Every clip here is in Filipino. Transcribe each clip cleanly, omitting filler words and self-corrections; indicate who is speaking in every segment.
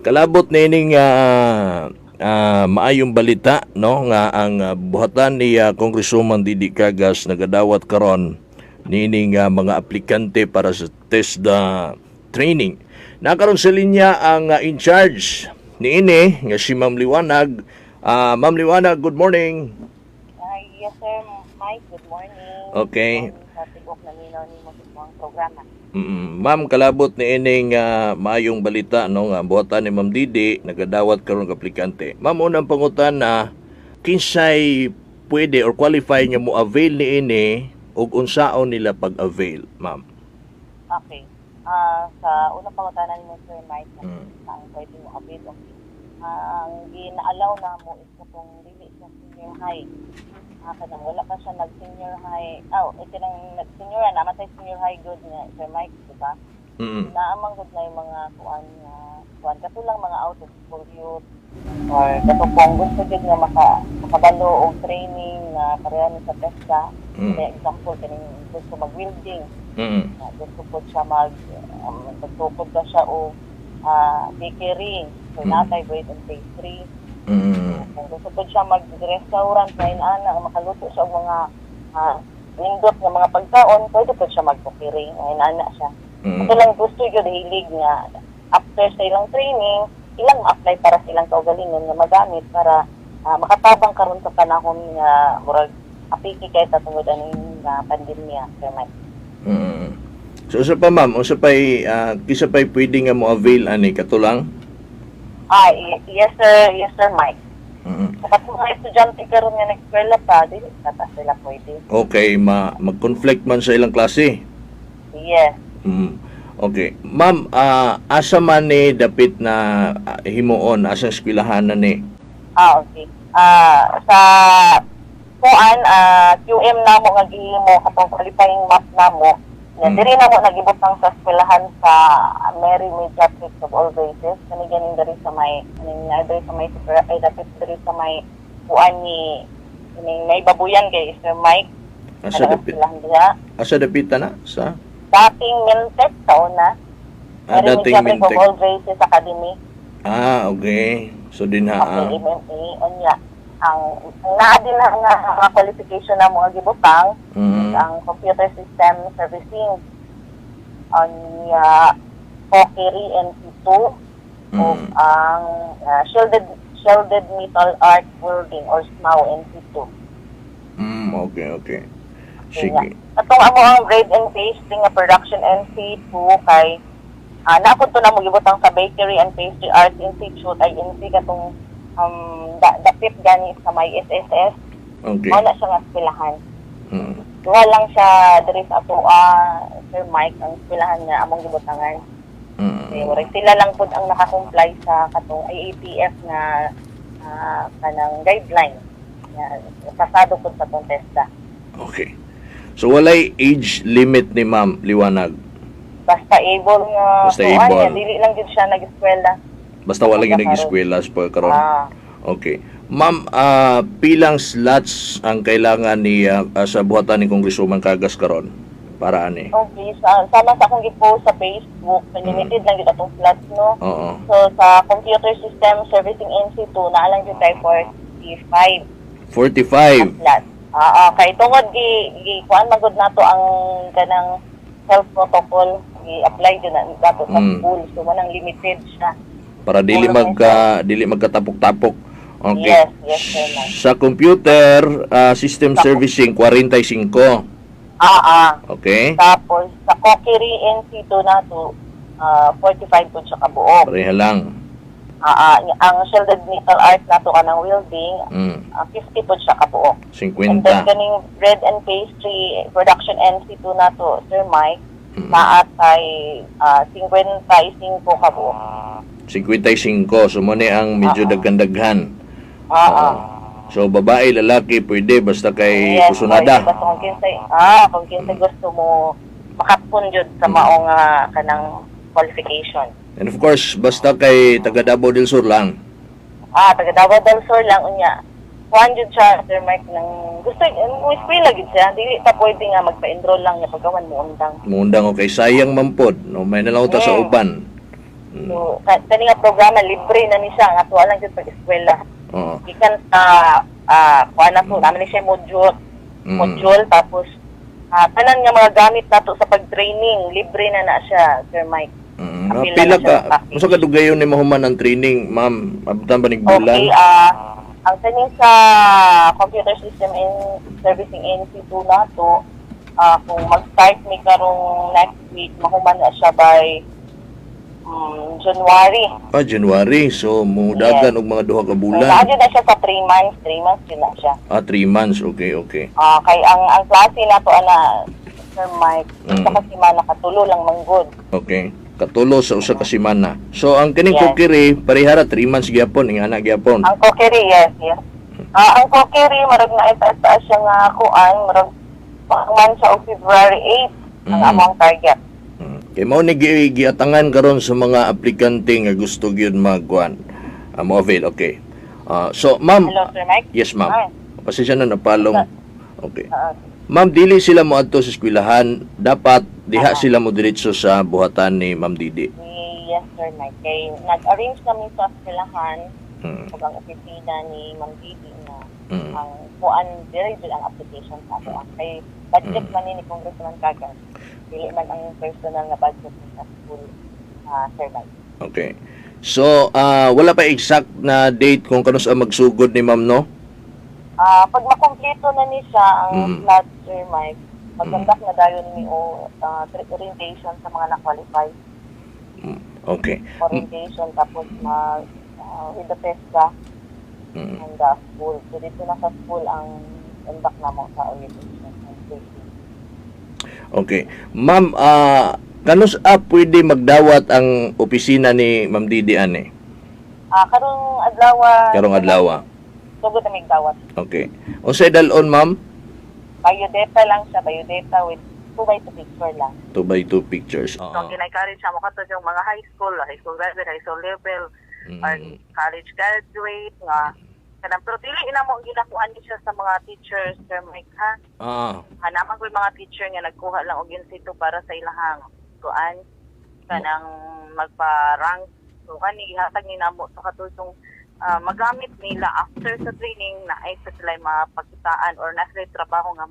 Speaker 1: Kalabot na ining maayong balita no nga ang buhatan ni Congresswoman Didi Cagas nagadawat karon nining mga aplikante para sa TESDA training. Nakaroon sa linya ang in charge niini nga si Ma'am Liwanag. Ma'am Liwanag, good morning.
Speaker 2: Yes, sir. Mike, good morning.
Speaker 1: Okay.
Speaker 2: Sa tigok na nino ni mo sa programa.
Speaker 1: Ma'am, kalabot ni ining maayong balita no nga buhatan ni Ma'am Didi nagadawat karon ka aplikante. Ma'am, unang pangutan na kinsay pwede or qualify nga mo avail ni ini ug unsaon nila pag-avail, ma'am?
Speaker 2: Okay. Sa unang pangutanan ni Sir Mike, ang pwede mo update, okay. Ang ginaalaw na mo is katong dili sa senior high. Kanang wala pa siya nag-senior high. Ito nang nag-senior na, namatay senior high good nga, Sir Mike, diba? Naamang good na yung mga kuan katulang mga out of school youth or katupong gusto din nga makabalo og training na pareha sa TESDA. For example, kaning gusto mag-welding. Gusto po siya magtukod ka siya o bakery. So, natay grade and phase 3. Kung gusto po siya mag-restaurant na inana, makaluto siya og mga nindot nga mga pagkaon, pwede po siya mag-bakery na inana siya. Ito lang gusto yun, hilig nga after sa ilang training, ilang ma-apply para sa ilang kaugalingon nga magamit para makatabang karon sa panahon nga murag apiki kay tungod aning pandemya, Sir Mike.
Speaker 1: So sa pa ma'am, usa pay kisa pay pwede nga mo avail ani katulang?
Speaker 2: Yes sir Mike. Kapag mga estudyante karon nga nag-eskwela pa, dili ta sila pwede.
Speaker 1: Okay, mag-conflict man sa ilang klase.
Speaker 2: Yes.
Speaker 1: Okay. Ma'am, asa man ni dapit na himuon, asa eskwelahan na ni?
Speaker 2: Okay. Sa kuan QM na mo nga gihimo katong qualifying map na mo. Diri na mo nagibutang sa eskwelahan sa Mary Mediatrix of all races. Kani ganing diri sa may super ay dapit diri sa may kuan ni may babuyan kay Sir Mike.
Speaker 1: Asa dapit? Asa dapit na sa
Speaker 2: dating Miltech sa una.
Speaker 1: Dating Miltech
Speaker 2: of all races academy.
Speaker 1: Okay. So din ha.
Speaker 2: Okay, onya. Ang naadin na nga mga qualification na mga gibutang ang computer system servicing on Pokeri NC2 o ang shielded metal art welding or SMAW NC2.
Speaker 1: Okay. Sige.
Speaker 2: Atong amo ang grade and pastry nga production NC2 kay napunto na mo gibutang sa Bakery and Pastry Arts Institute ay NC katong dapit gani sa may SSS.
Speaker 1: Okay.
Speaker 2: Wala siya nga eskwelahan. Duha lang siya diri sa ato Sir Mike ang eskwelahan nga among gibutangan. Okay, sila lang pud ang naka-comply sa katong IATF nga kanang guideline. Pasado pud sa tong TESDA.
Speaker 1: Okay. So walay age limit ni Ma'am Liwanag.
Speaker 2: Basta able nga
Speaker 1: able.
Speaker 2: Dili lang gid siya nag-eskwela.
Speaker 1: Basta wala gyud nag-eskwela sa karon. Okay. Ma'am, pilang slots ang kailangan ni sa buhatan ni Congresswoman Cagas karon para ani?
Speaker 2: Okay, sama sa akong gipost sa Facebook, limited lang gid atong slots no.
Speaker 1: Oo.
Speaker 2: So sa computer system servicing NC2 na lang gid tayo
Speaker 1: 45
Speaker 2: slots. Kay tungod kuan magud nato ang kanang health protocol i-apply din nato sa school, so manang limited siya.
Speaker 1: Para dili magkatapok-tapok. Okay.
Speaker 2: Yes, sir.
Speaker 1: Sa computer system servicing 45. Okay.
Speaker 2: Tapos sa Kokiri NC2 nato 45 po siya kabuok.
Speaker 1: Pareha lang.
Speaker 2: Ang shielded metal art nato kanang welding 50 po siya kabuok.
Speaker 1: 50.
Speaker 2: And then kaning bread and pastry production NC2 nato, Sir Mike, naatay 55 kabuok.
Speaker 1: 55. So mo ni ang medyo daghan-daghan. So babae, lalaki pwede basta kay kusunada.
Speaker 2: Basta kung kinsay gusto mo makapun jud sa maong kanang qualification.
Speaker 1: And of course, basta kay taga Davao del Sur lang.
Speaker 2: Taga Davao del Sur lang unya. Kuan jud siya, Sir Mike, nang gusto mo eskwela gid siya, dili ta pwede nga magpa-enroll lang nga pagkawan mo undang.
Speaker 1: Muundang okay, sayang man pod, no may nalaw ta sa uban.
Speaker 2: So kani nga programa libre na ni siya nga tuwa lang jud pag eskwela.
Speaker 1: Oo.
Speaker 2: Gikan sa kuan na to naman ni siya module tapos tanan nga mga gamit nato sa pag-training libre na siya, Sir Mike. Apil
Speaker 1: Pila
Speaker 2: na siya sa
Speaker 1: ka,
Speaker 2: package.
Speaker 1: unsa ka dugayon ni mahuman ang training, ma'am? Abtan ba ning bulan?
Speaker 2: Okay, ang training sa Computer System and Servicing NC2 nato, kung mag-start mi karong next week, mahuman na siya by January.
Speaker 1: January. So, mudagan og mga duha ka
Speaker 2: So,
Speaker 1: bulan.
Speaker 2: naadyo na siya sa 3 months. 3 months yun na siya.
Speaker 1: 3 months. Okay, okay.
Speaker 2: Kay ang klase na to, Sir Mike, isa kasi nakatulo lang manggod.
Speaker 1: Okay. Katulo sa usa ka semana. So, ang kining
Speaker 2: Yes.
Speaker 1: kokiri, parihara 3 months gyapon, ing anak gyapon.
Speaker 2: Ang kokeri, yes. Ang kokeri, marag na itaas siya nga kuan, marag pangman siya o February 8, ang among target.
Speaker 1: Kay mao ni giatangan karon sa mga aplikante nga gusto gyud magkuan. Mo avail, okay. So, ma'am.
Speaker 2: Hello, Sir Mike?
Speaker 1: Yes, ma'am.
Speaker 2: Ay.
Speaker 1: Pasensya na napalong. Okay.
Speaker 2: Ah,
Speaker 1: Ma'am, dili sila mo adto sa eskwelahan, dapat diha sila mo diretso sa buhatan ni Ma'am Didi.
Speaker 2: yes, Sir Mike. Kay nag-arrange kami sa eskwelahan ug ang opisina ni Ma'am Didi na ang kuan diri ang application sa ato. Kay budget man ni Congressman Kagas. Dili man ang personal na budget sa school, Sir Mike.
Speaker 1: Okay. So, wala pa exact na date kung kanus ang magsugod ni Ma'am, no?
Speaker 2: Pag makumpleto na ni siya ang slot, Sir Mike, magkandak na dayon ni orientation sa mga na-qualify.
Speaker 1: Okay.
Speaker 2: Orientation, tapos with the PESCA and the school. So, dito na sa school ang kandak na mo sa orientation and safety.
Speaker 1: Okay. Ma'am, kanus pwede magdawat ang opisina ni Ma'am Didi ane?
Speaker 2: Karong adlaw. Sugod na may dawat.
Speaker 1: Okay. Unsay dalon, ma'am?
Speaker 2: Biodata lang siya, biodata with 2x2 picture lang.
Speaker 1: 2x2 pictures.
Speaker 2: So, kinay-encourage siya mo kato yung mga high school graduate, high school level, or college graduate, nga. Pero dili ina mo ginakuan ni siya sa mga teachers, Sir Mike, ha? Hanaman ko yung mga teacher nga nagkuha lang og insito para sa ilahang kuan kanang magpa-rank. So, kani ihatag ni namo sa katulong magamit nila after sa training na ay sa sila mapagkitaan or nasa trabaho nga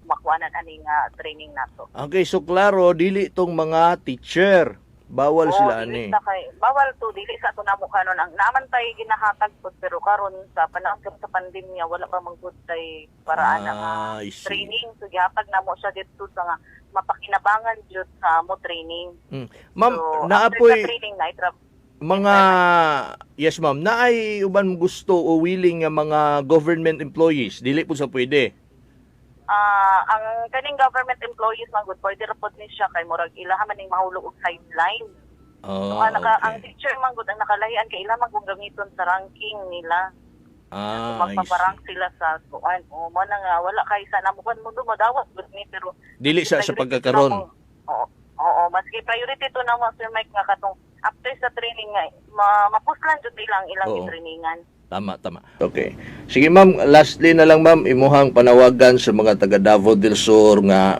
Speaker 2: makuanan ani nga training nato.
Speaker 1: Okay, so klaro, dili tong mga teacher. Bawal sila ani.
Speaker 2: Bawal to, dili sa ito namo kanon. Ang naman tayo ginahatag po, pero karon sa panahon sa pandemya, wala pa mang good tay paraan ng training. So, gihatag namo siya dito sa nga mapakinabangan jud sa mo training.
Speaker 1: Ma'am,
Speaker 2: so,
Speaker 1: naapoy
Speaker 2: after sa training na
Speaker 1: mga yes ma'am, naay uban mo gusto o willing nga mga government employees, dili po sa pwede.
Speaker 2: Ang kaning government employees man good pwede ra pod ni siya kay murag ilaha man ning mahulog og sideline. So, ang teacher man good ang nakalahian kay ila man kung gamiton sa ranking nila. Magpaparank sila sa kuan. O mo na nga wala kay sa namukan mo madawat good ni pero
Speaker 1: dili sa pagkakaroon.
Speaker 2: Oo, maski priority to na mo Sir Mike nga katong after sa training nga mapuslan jud ilang trainingan.
Speaker 1: Tama. Okay. Sige ma'am, lastly na lang ma'am, imuhang panawagan sa mga taga Davao del Sur nga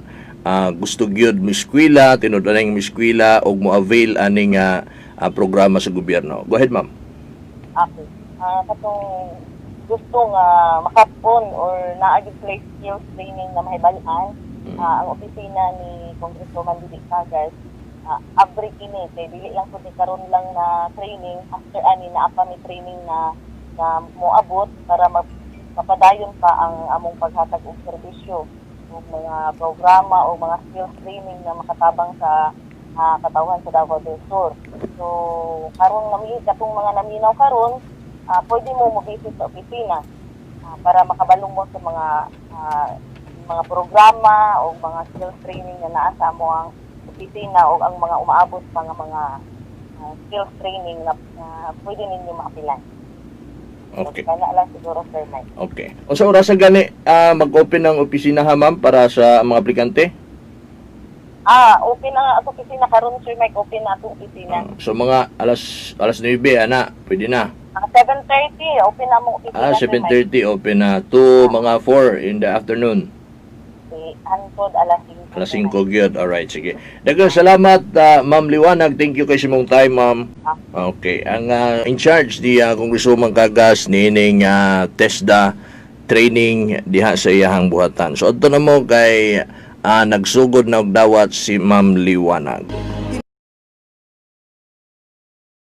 Speaker 1: gusto gyud mo eskwela, tinud-anay mo eskwela og mo avail aning programa sa gobyerno. Go ahead ma'am.
Speaker 2: Okay. Katong gusto nga makapon or naagi place skills training na mahibalaan, ang opisina ni Congresswoman Didi Cagas abri kini kay dili lang pud karon lang na training after ani na pa mi training na moabot para mapadayon pa ang among paghatag og serbisyo ug mga programa o mga skills training na makatabang sa katawhan sa Davao del Sur. So karon katong mga naminaw karon pwede mo mo-visit sa opisina para makabalong mo sa mga programa o mga skills training na naa sa amo ang opisina o ang mga umaabot pa nga mga skills training na pwede ninyo maapilan.
Speaker 1: Okay.
Speaker 2: Kaya lang siguro, Sir Mike.
Speaker 1: Okay. O sa oras gani mag-open ng opisina ha ma'am para sa mga aplikante?
Speaker 2: Open na ang opisina karon, Sir Mike. Open na ang opisina.
Speaker 1: So mga alas 9 ana, pwede na.
Speaker 2: 7:30 open na mo opisina.
Speaker 1: 7:30 open na to mga 4 in the afternoon.
Speaker 2: hantod alas 5.
Speaker 1: Alas 5 gyud. Alright, sige. Daghang salamat, Ma'am Liwanag. Thank you kay sa imong time, Ma'am. Okay. Ang in charge di Congresswoman Kagas niining TESDA training diha sa iyahang buhatan. So adto na mo kay nagsugod na og dawat si Ma'am Liwanag.